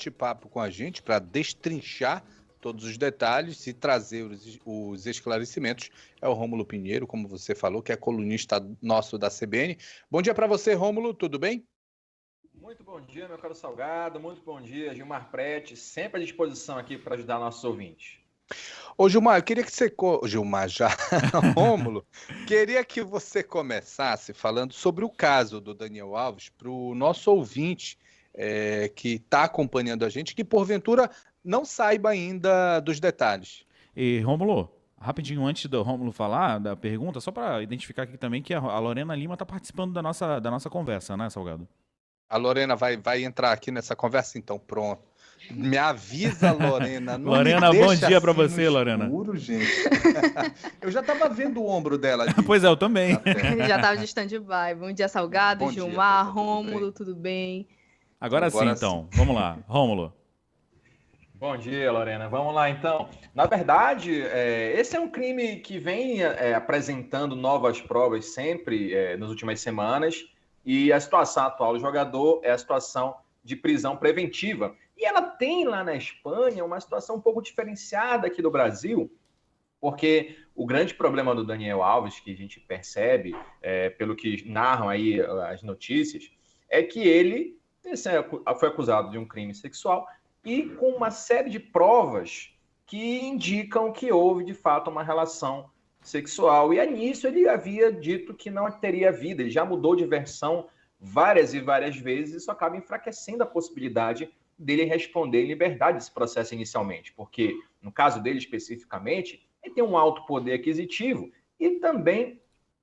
bate-papo com a gente para destrinchar todos os detalhes e trazer os esclarecimentos é o Rômulo Pinheiro, como você falou, que é colunista nosso da CBN. Bom dia para você, Rômulo, tudo bem? Muito bom dia, meu caro Salgado, muito bom dia, Gilmar Prete, sempre à disposição aqui para ajudar nossos ouvintes. Ô, Gilmar, eu queria que você... Gilmar já, Rômulo, queria que você começasse falando sobre o caso do Daniel Alves para o nosso ouvinte que está acompanhando a gente, que porventura não saiba ainda dos detalhes. E, Rômulo, rapidinho antes do Rômulo falar da pergunta, só para identificar aqui também que a Lorena Lima está participando da nossa conversa, né, Salgado? A Lorena vai entrar aqui nessa conversa, então pronto. Me avisa, Lorena. Não Lorena, me bom deixa dia para assim você, Lorena. Escuro, gente. Eu já estava vendo o ombro dela ali. Pois é, eu também. Já estava de stand-by. Bom dia, Salgado, Bom Gilmar, dia, Rômulo, tudo bem? Agora sim, então. Vamos lá, Rômulo. Bom dia, Lorena. Vamos lá, então. Na verdade, esse é um crime que vem apresentando novas provas sempre nas últimas semanas, e a situação atual do jogador é a situação de prisão preventiva. E ela tem lá na Espanha uma situação um pouco diferenciada aqui do Brasil, porque o grande problema do Daniel Alves, que a gente percebe, pelo que narram aí as notícias, é que ele foi acusado de um crime sexual e com uma série de provas que indicam que houve, de fato, uma relação sexual. E nisso ele havia dito que não teria vida. Ele já mudou de versão várias e várias vezes. Isso acaba enfraquecendo a possibilidade dele responder em liberdade esse processo inicialmente. Porque, no caso dele especificamente, ele tem um alto poder aquisitivo. E também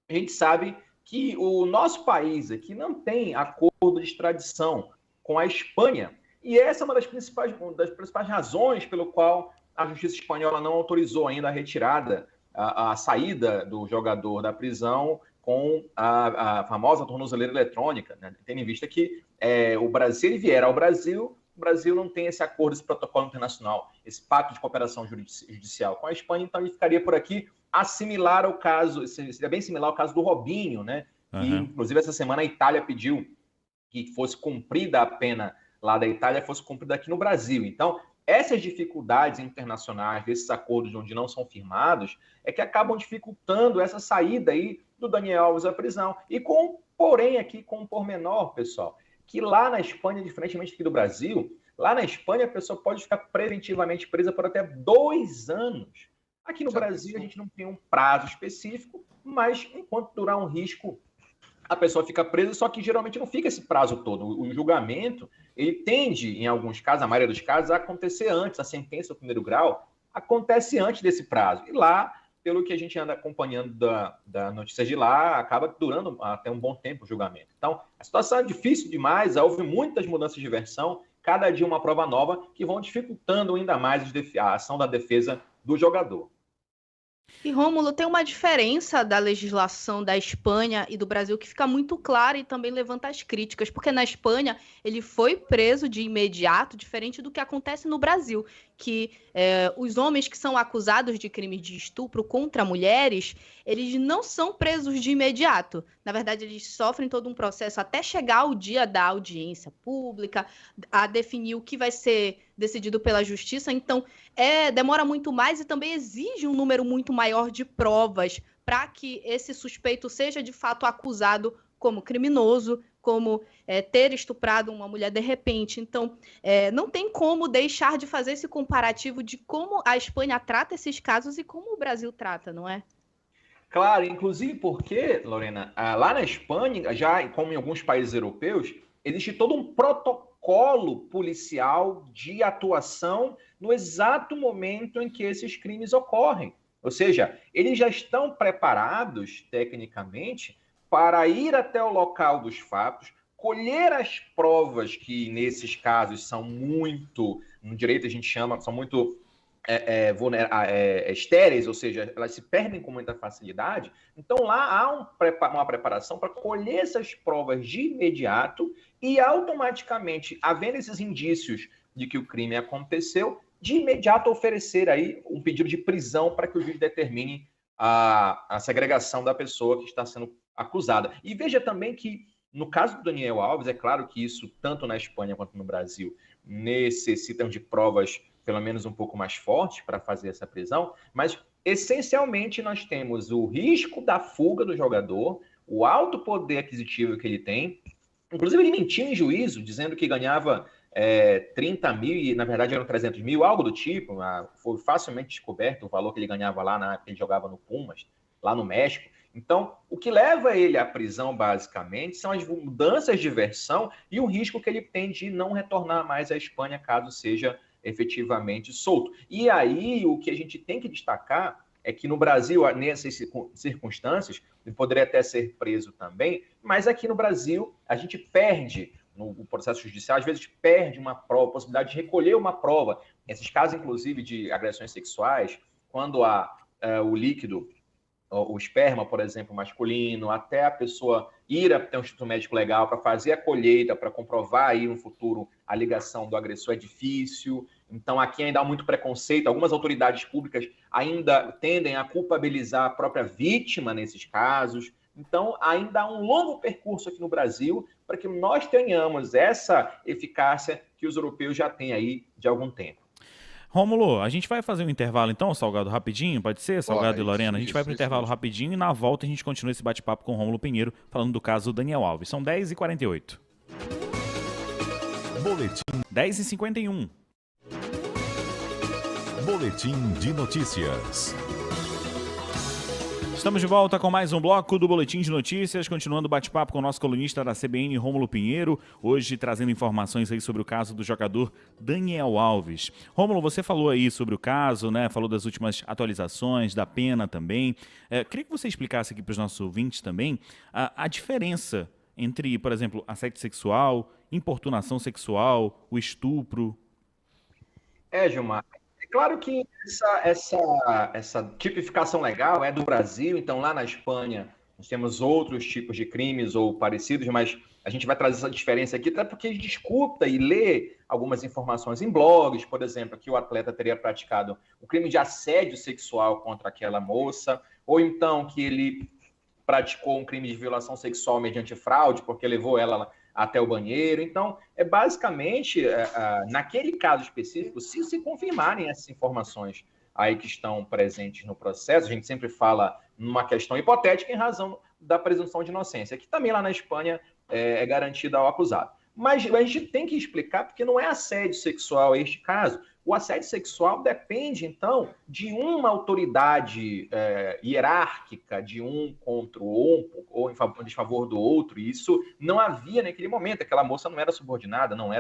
a gente sabe que o nosso país aqui não tem acordo de extradição com a Espanha. E essa é uma das principais razões pelo qual a justiça espanhola não autorizou ainda a retirada, a saída do jogador da prisão com a famosa tornozeleira eletrônica, né? Tendo em vista que o Brasil, se ele vier ao Brasil, o Brasil não tem esse acordo, esse protocolo internacional, esse pacto de cooperação judicial com a Espanha, então ele ficaria por aqui assimilar ao caso, seria bem similar ao caso do Robinho, né? E, inclusive, essa semana a Itália pediu que fosse cumprida a pena lá da Itália, fosse cumprida aqui no Brasil. Então, essas dificuldades internacionais, desses acordos onde não são firmados, é que acabam dificultando essa saída aí do Daniel Alves à prisão. E porém, aqui com um pormenor, pessoal, que lá na Espanha, diferentemente aqui do Brasil, lá na Espanha a pessoa pode ficar preventivamente presa por até 2 anos. Aqui no Brasil a gente não tem um prazo específico, mas enquanto durar um risco, a pessoa fica presa, só que geralmente não fica esse prazo todo. O julgamento, ele tende, em alguns casos, a maioria dos casos, a acontecer antes. A sentença do primeiro grau acontece antes desse prazo. E lá, pelo que a gente anda acompanhando da notícia de lá, acaba durando até um bom tempo o julgamento. Então, a situação é difícil demais, houve muitas mudanças de versão, cada dia uma prova nova, que vão dificultando ainda mais a ação da defesa do jogador. E, Rômulo, tem uma diferença da legislação da Espanha e do Brasil que fica muito clara e também levanta as críticas, porque na Espanha ele foi preso de imediato, diferente do que acontece no Brasil, que os homens que são acusados de crime de estupro contra mulheres, eles não são presos de imediato. Na verdade, eles sofrem todo um processo até chegar o dia da audiência pública, a definir o que vai ser decidido pela justiça. Então, demora muito mais e também exige um número muito maior de provas para que esse suspeito seja de fato acusado como criminoso, como ter estuprado uma mulher de repente. Então, não tem como deixar de fazer esse comparativo de como a Espanha trata esses casos e como o Brasil trata, não é? Claro, inclusive porque, Lorena, lá na Espanha, já como em alguns países europeus, existe todo um protocolo policial de atuação no exato momento em que esses crimes ocorrem. Ou seja, eles já estão preparados, tecnicamente, para ir até o local dos fatos, colher as provas que, nesses casos, são muito, no direito a gente chama, são muito estéreis, ou seja, elas se perdem com muita facilidade. Então, lá há uma preparação para colher essas provas de imediato e, automaticamente, havendo esses indícios de que o crime aconteceu, de imediato oferecer aí um pedido de prisão para que o juiz determine a segregação da pessoa que está sendo acusada. E veja também que, no caso do Daniel Alves, é claro que isso, tanto na Espanha quanto no Brasil, necessitam de provas pelo menos um pouco mais fortes para fazer essa prisão, mas essencialmente nós temos o risco da fuga do jogador, o alto poder aquisitivo que ele tem, inclusive ele mentiu em juízo, dizendo que ganhava 30 mil e na verdade eram 300 mil, algo do tipo. Foi facilmente descoberto o valor que ele ganhava lá na época que ele jogava no Pumas, lá no México. Então, o que leva ele à prisão, basicamente, são as mudanças de versão e o risco que ele tem de não retornar mais à Espanha, caso seja efetivamente solto. E aí, o que a gente tem que destacar é que no Brasil, nessas circunstâncias, ele poderia até ser preso também, mas aqui no Brasil, a gente perde, no processo judicial, às vezes perde uma prova, a possibilidade de recolher uma prova. Esses casos, inclusive, de agressões sexuais, quando há o líquido, o esperma, por exemplo, masculino, até a pessoa ir até um instituto médico legal para fazer a colheita, para comprovar aí no futuro a ligação do agressor é difícil. Então, aqui ainda há muito preconceito. Algumas autoridades públicas ainda tendem a culpabilizar a própria vítima nesses casos. Então, ainda há um longo percurso aqui no Brasil para que nós tenhamos essa eficácia que os europeus já têm aí de algum tempo. Rômulo, a gente vai fazer um intervalo então, Salgado, rapidinho? Pode ser, Salgado e Lorena? A gente vai para o intervalo rapidinho e na volta a gente continua esse bate-papo com o Rômulo Pinheiro, falando do caso do Daniel Alves. São 10h48. Boletim 10h51. Boletim de notícias. Estamos de volta com mais um bloco do Boletim de Notícias, continuando o bate-papo com o nosso colunista da CBN, Rômulo Pinheiro, hoje trazendo informações aí sobre o caso do jogador Daniel Alves. Rômulo, você falou aí sobre o caso, né? Falou das últimas atualizações, da pena também. Queria que você explicasse aqui para os nossos ouvintes também a diferença entre, por exemplo, assédio sexual, importunação sexual, o estupro. Gilmar. Claro que essa tipificação legal é do Brasil, então lá na Espanha nós temos outros tipos de crimes ou parecidos, mas a gente vai trazer essa diferença aqui até porque a gente escuta e lê algumas informações em blogs, por exemplo, que o atleta teria praticado o crime de assédio sexual contra aquela moça, ou então que ele praticou um crime de violação sexual mediante fraude, porque levou ela até o banheiro. Então, basicamente, naquele caso específico, se confirmarem essas informações aí que estão presentes no processo, a gente sempre fala numa questão hipotética em razão da presunção de inocência, que também lá na Espanha é garantida ao acusado. Mas a gente tem que explicar porque não é assédio sexual este caso. O assédio sexual depende, então, de uma autoridade hierárquica, de um contra o outro, ou em desfavor do outro, e isso não havia naquele momento. Aquela moça não era subordinada, não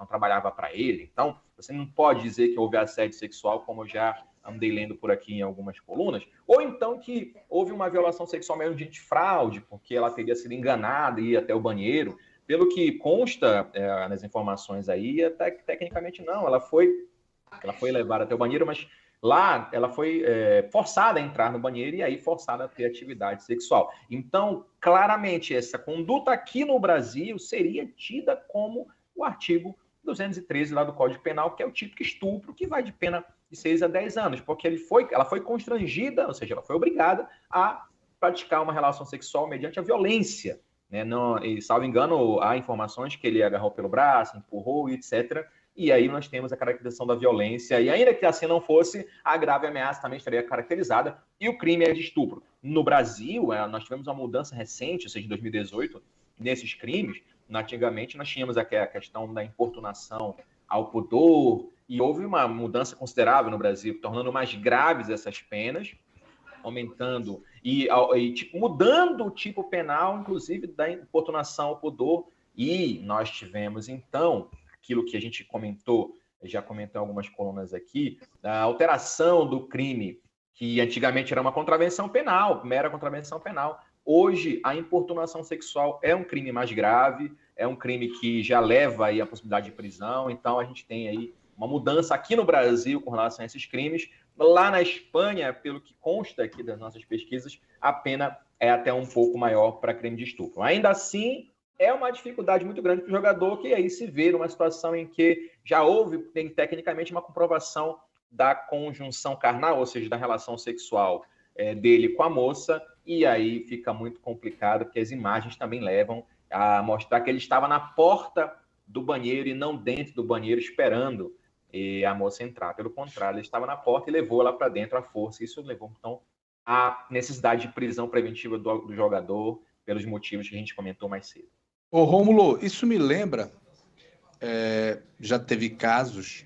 trabalhava para ele. Então, você não pode dizer que houve assédio sexual, como eu já andei lendo por aqui em algumas colunas, ou então que houve uma violação sexual mediante fraude, porque ela teria sido enganada e ia até o banheiro. Pelo que consta nas informações aí, até que tecnicamente não, ela foi levada até o banheiro, mas lá ela foi forçada a entrar no banheiro e aí forçada a ter atividade sexual. Então, claramente, essa conduta aqui no Brasil seria tida como o artigo 213 lá do Código Penal, que é o típico estupro, que vai de pena de 6 a 10 anos, porque ela foi constrangida, ou seja, ela foi obrigada a praticar uma relação sexual mediante a violência. Né? Não, e, salvo engano, há informações que ele agarrou pelo braço, empurrou, etc., e aí nós temos a caracterização da violência, e ainda que assim não fosse, a grave ameaça também estaria caracterizada, e o crime é de estupro. No Brasil, nós tivemos uma mudança recente, ou seja, em 2018, nesses crimes. Antigamente nós tínhamos a questão da importunação ao pudor, e houve uma mudança considerável no Brasil, tornando mais graves essas penas, aumentando e mudando o tipo penal, inclusive da importunação ao pudor, e nós tivemos, então, aquilo que a gente já comentou em algumas colunas aqui, a alteração do crime, que antigamente era uma contravenção penal, mera contravenção penal. Hoje, a importunação sexual é um crime mais grave, é um crime que já leva aí a possibilidade de prisão, então a gente tem aí uma mudança aqui no Brasil com relação a esses crimes. Lá na Espanha, pelo que consta aqui das nossas pesquisas, a pena é até um pouco maior para crime de estupro. Ainda assim, é uma dificuldade muito grande para o jogador, que aí se vê numa situação em que já houve, tecnicamente, uma comprovação da conjunção carnal, ou seja, da relação sexual dele com a moça, e aí fica muito complicado, porque as imagens também levam a mostrar que ele estava na porta do banheiro e não dentro do banheiro esperando a moça entrar. Pelo contrário, ele estava na porta e levou ela para dentro à força. Isso levou, então, à necessidade de prisão preventiva do jogador, pelos motivos que a gente comentou mais cedo. Ô, Rômulo, isso me lembra, já teve casos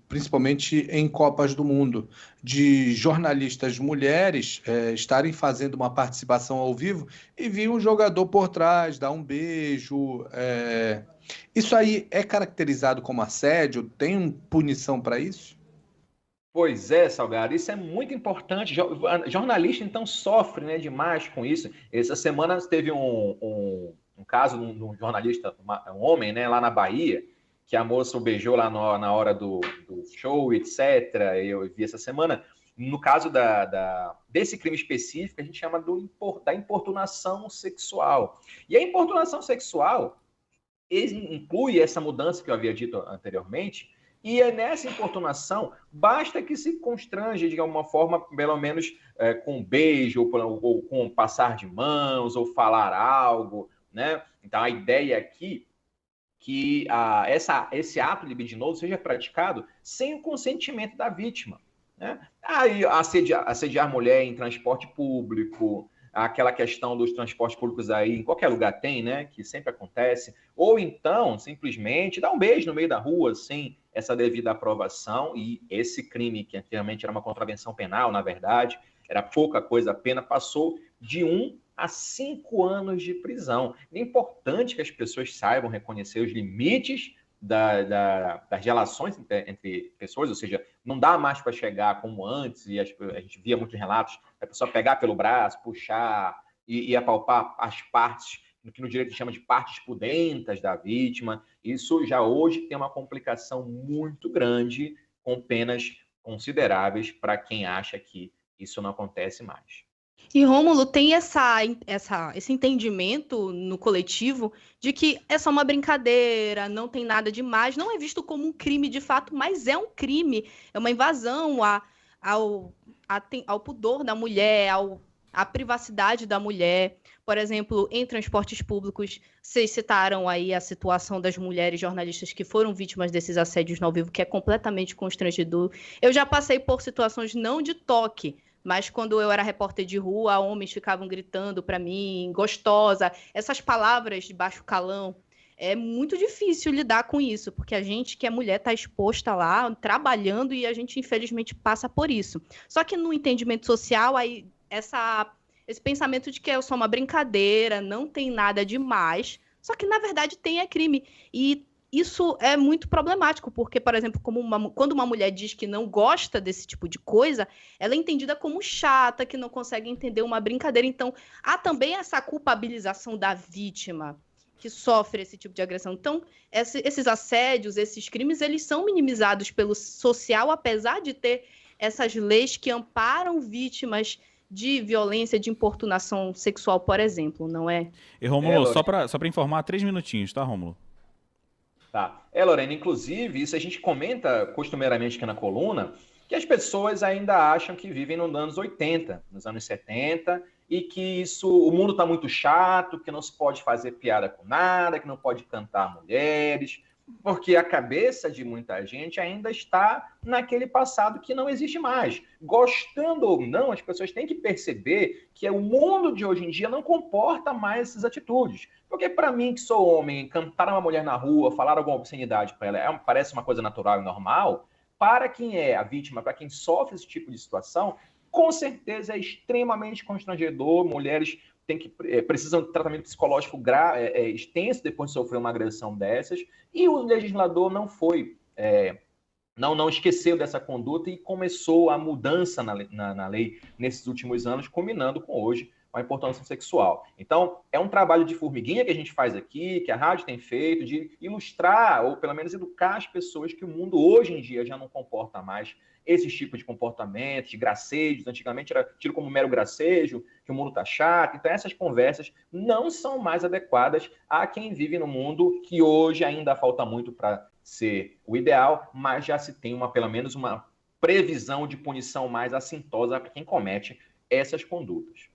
principalmente em Copas do Mundo, de jornalistas mulheres estarem fazendo uma participação ao vivo e vir um jogador por trás, dar um beijo. Isso aí é caracterizado como assédio? Tem punição para isso? Pois é, Salgado, isso é muito importante. Jornalista, então, sofre, né, demais com isso. Essa semana teve um caso de um jornalista, um homem, né, lá na Bahia, que a moça o beijou lá na hora do show, etc. Eu vi essa semana. No caso desse crime específico, a gente chama da importunação sexual. E a importunação sexual inclui essa mudança que eu havia dito anteriormente, e nessa importunação, basta que se constrange de alguma forma, pelo menos com um beijo, ou com passar de mãos, ou falar algo, né? Então, a ideia aqui que esse ato libidinoso seja praticado sem o consentimento da vítima, né? Aí, assediar mulher em transporte público, aquela questão dos transportes públicos aí, em qualquer lugar tem, né? Que sempre acontece. Ou então, simplesmente, dar um beijo no meio da rua, sem essa devida aprovação. E esse crime, que anteriormente era uma contravenção penal, na verdade, era pouca coisa, a pena passou de 1 a 5 anos de prisão. É importante que as pessoas saibam reconhecer os limites das relações entre pessoas, ou seja, não dá mais para chegar como antes, e a gente via muitos relatos, a pessoa pegar pelo braço, puxar e apalpar as partes, que no direito chama de partes pudentas da vítima. Isso já hoje tem uma complicação muito grande, com penas consideráveis para quem acha que isso não acontece mais. E Rômulo, tem esse entendimento no coletivo de que é só uma brincadeira, não tem nada demais, não é visto como um crime de fato, mas é um crime, é uma invasão ao pudor da mulher, à privacidade da mulher. Por exemplo, em transportes públicos, vocês citaram aí a situação das mulheres jornalistas que foram vítimas desses assédios no ao vivo, que é completamente constrangedor. Eu já passei por situações não de toque, mas quando eu era repórter de rua, homens ficavam gritando para mim, gostosa, essas palavras de baixo calão. É muito difícil lidar com isso, porque a gente que é mulher está exposta lá, trabalhando, e a gente, infelizmente, passa por isso. Só que no entendimento social, aí esse pensamento de que é só uma brincadeira, não tem nada demais, só que, na verdade, é crime. E isso é muito problemático, porque, por exemplo, quando uma mulher diz que não gosta desse tipo de coisa, ela é entendida como chata, que não consegue entender uma brincadeira. Então, há também essa culpabilização da vítima que sofre esse tipo de agressão. Então, esses assédios, esses crimes, eles são minimizados pelo social, apesar de ter essas leis que amparam vítimas de violência, de importunação sexual, por exemplo, não é? E, Rômulo, só para informar, 3 minutinhos, tá, Rômulo? Tá. Lorena, inclusive, isso a gente comenta costumeiramente aqui na coluna, que as pessoas ainda acham que vivem nos anos 80, nos anos 70, e que o mundo está muito chato, que não se pode fazer piada com nada, que não pode cantar mulheres, porque a cabeça de muita gente ainda está naquele passado que não existe mais. Gostando ou não, as pessoas têm que perceber que o mundo de hoje em dia não comporta mais essas atitudes. Porque para mim, que sou homem, cantar uma mulher na rua, falar alguma obscenidade para ela, parece uma coisa natural e normal. Para quem é a vítima, para quem sofre esse tipo de situação, com certeza é extremamente constrangedor. Mulheres precisam de tratamento psicológico extenso depois de sofrer uma agressão dessas, e o legislador não esqueceu dessa conduta e começou a mudança na lei nesses últimos anos, combinando com hoje a importância sexual. Então, é um trabalho de formiguinha que a gente faz aqui, que a rádio tem feito, de ilustrar, ou pelo menos educar as pessoas que o mundo hoje em dia já não comporta mais esses tipos de comportamentos, de gracejos. Antigamente era tido como mero gracejo, que o mundo está chato. Então, essas conversas não são mais adequadas a quem vive no mundo que hoje ainda falta muito para ser o ideal, mas já se tem pelo menos uma previsão de punição mais assintosa para quem comete essas condutas.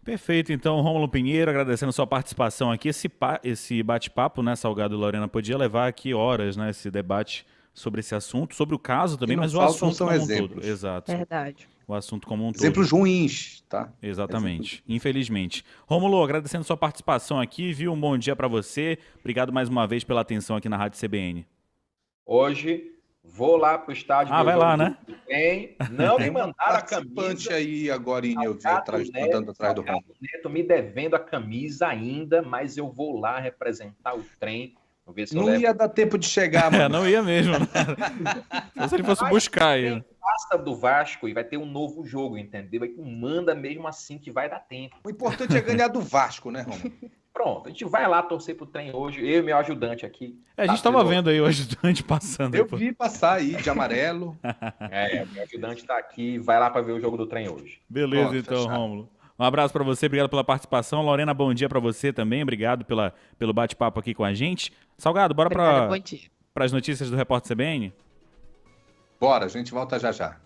Perfeito, então, Rômulo Pinheiro, agradecendo sua participação aqui. Esse bate-papo, né, Salgado e Lorena, podia levar aqui horas, né, esse debate sobre esse assunto, sobre o caso também, mas o assunto são como um exemplos. todo. Exato. Verdade. O assunto como um todo. Exemplos ruins, tá? Exatamente, infelizmente. Rômulo, agradecendo sua participação aqui, viu? Um bom dia para você. Obrigado mais uma vez pela atenção aqui na Rádio CBN. Hoje vou lá pro estádio. Vai lá, né? Não me mandaram a camisa. Aí agora eu vi andando atrás do Rômulo. Neto me devendo a camisa ainda, mas eu vou lá representar o trem. Vou ver se não ia dar tempo de chegar, mano. Não ia mesmo. Né? Só se ele fosse buscar aí. Passa do Vasco e vai ter um novo jogo, entendeu? Aí tu manda mesmo assim que vai dar tempo. O importante é ganhar do Vasco, né, Rômulo? Pronto, a gente vai lá torcer pro trem hoje, eu e meu ajudante aqui. A gente tava vendo aí o ajudante passando. Eu vi passar aí, de amarelo. Meu ajudante tá aqui, vai lá para ver o jogo do trem hoje. Beleza, pronto, então, Rômulo. Um abraço para você, obrigado pela participação. Lorena, bom dia para você também, obrigado pelo bate-papo aqui com a gente. Salgado, bora para as notícias do Repórter CBN? Bora, a gente volta já já.